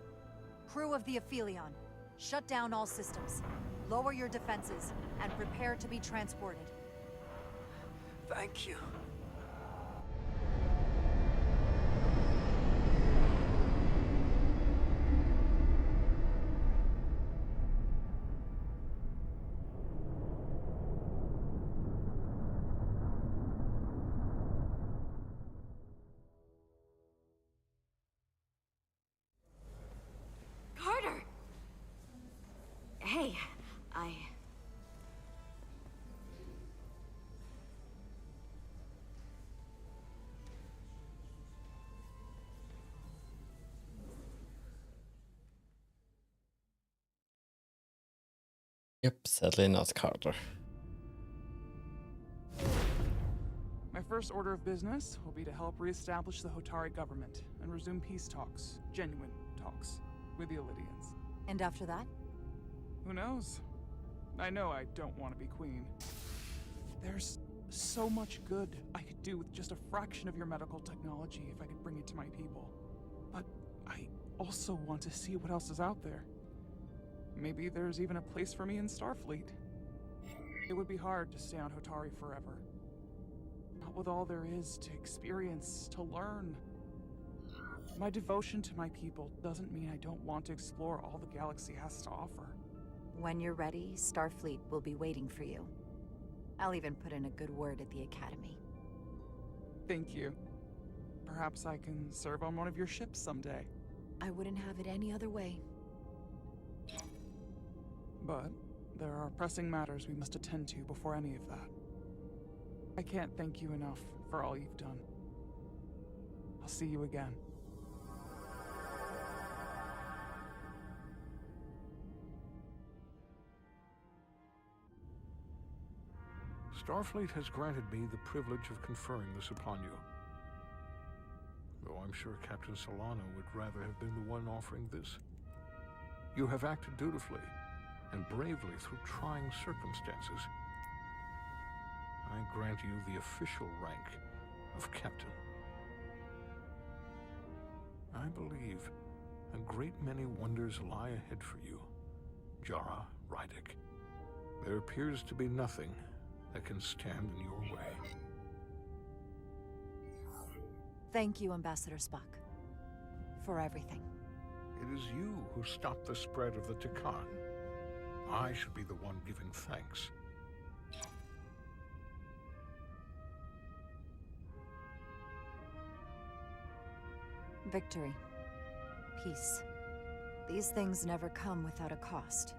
Crew of the Aphelion, shut down all systems. Lower your defenses and prepare to be transported. Thank you. Carter! Hey, Yep, sadly not Carter. My first order of business will be to help reestablish the Hotari government and resume peace talks, genuine talks, with the Elydians. And after that? Who knows? I know I don't want to be queen. There's so much good I could do with just a fraction of your medical technology if I could bring it to my people. But I also want to see what else is out there. Maybe there's even a place for me in Starfleet. It would be hard to stay on Hotari forever. Not with all there is to experience, to learn. My devotion to my people doesn't mean I don't want to explore all the galaxy has to offer. When you're ready, Starfleet will be waiting for you. I'll even put in a good word at the Academy. Thank you. Perhaps I can serve on one of your ships someday. I wouldn't have it any other way. But there are pressing matters we must attend to before any of that. I can't thank you enough for all you've done. I'll see you again. Starfleet has granted me the privilege of conferring this upon you. Though I'm sure Captain Solano would rather have been the one offering this. You have acted dutifully and bravely through trying circumstances. I grant you the official rank of Captain. I believe a great many wonders lie ahead for you, Jara Rydek. There appears to be nothing that can stand in your way. Thank you, Ambassador Spock, for everything. It is you who stopped the spread of the Takan. I should be the one giving thanks. Victory. Peace. These things never come without a cost.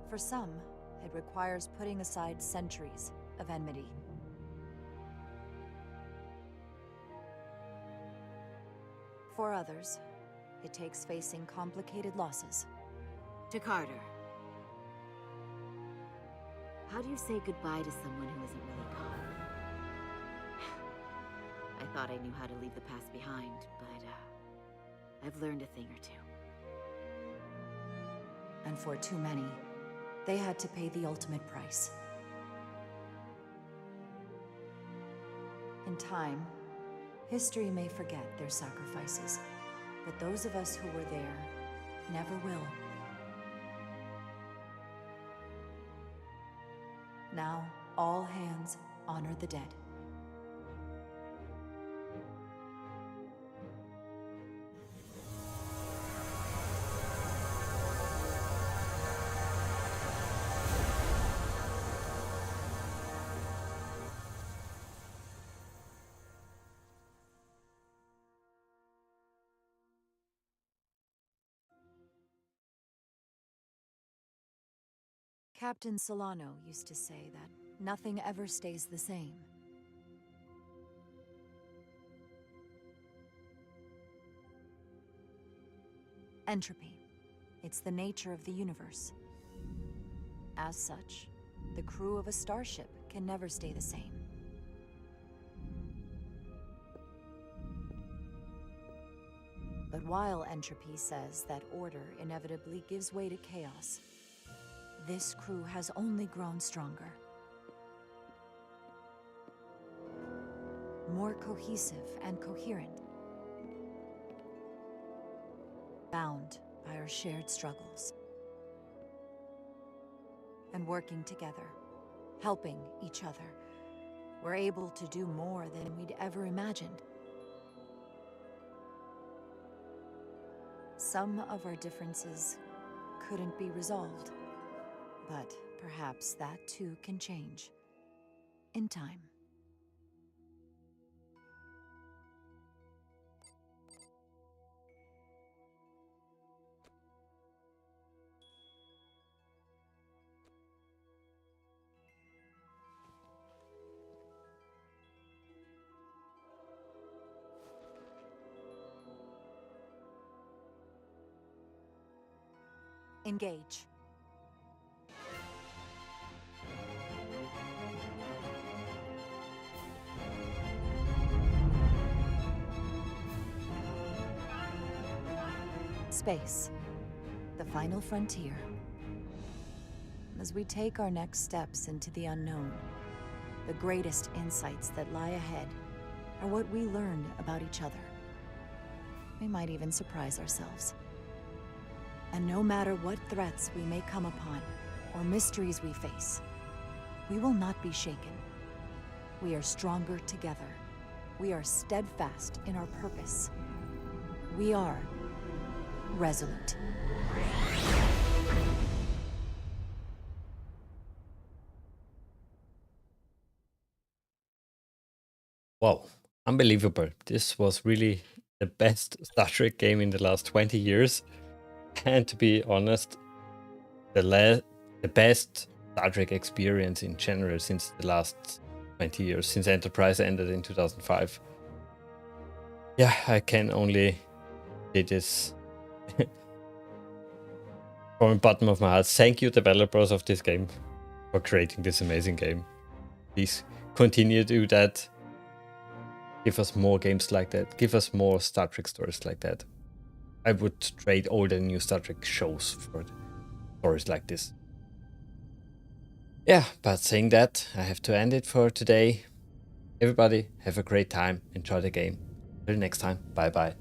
For some, it requires putting aside centuries of enmity. For others, it takes facing complicated losses. To Carter. How do you say goodbye to someone who isn't really gone? I thought I knew how to leave the past behind, but I've learned a thing or two. And for too many, they had to pay the ultimate price. In time, history may forget their sacrifices, but those of us who were there never will. Now, all hands honor the dead. Captain Solano used to say that nothing ever stays the same. Entropy. It's the nature of the universe. As such, the crew of a starship can never stay the same. But while entropy says that order inevitably gives way to chaos, this crew has only grown stronger. More cohesive and coherent. Bound by our shared struggles. And working together, helping each other, we're able to do more than we'd ever imagined. Some of our differences couldn't be resolved, but perhaps that too can change in time. Engage. Space. The final frontier. As we take our next steps into the unknown, the greatest insights that lie ahead are what we learn about each other. We might even surprise ourselves. And no matter what threats we may come upon, or mysteries we face, we will not be shaken. We are stronger together. We are steadfast in our purpose. We are resolute. Wow, unbelievable. This was really the best Star Trek game in the last 20 years. And to be honest, the best Star Trek experience in general since the last 20 years, since Enterprise ended in 2005. Yeah, I can only say this from the bottom of my heart. Thank you, developers of this game, for creating this amazing game. Please continue to do that. Give us more games like that. Give us more Star Trek stories like that. I would trade all the new Star Trek shows for stories like this. Yeah, but saying that, I have to end it for today. Everybody, have a great time. Enjoy the game. Till next time. Bye bye.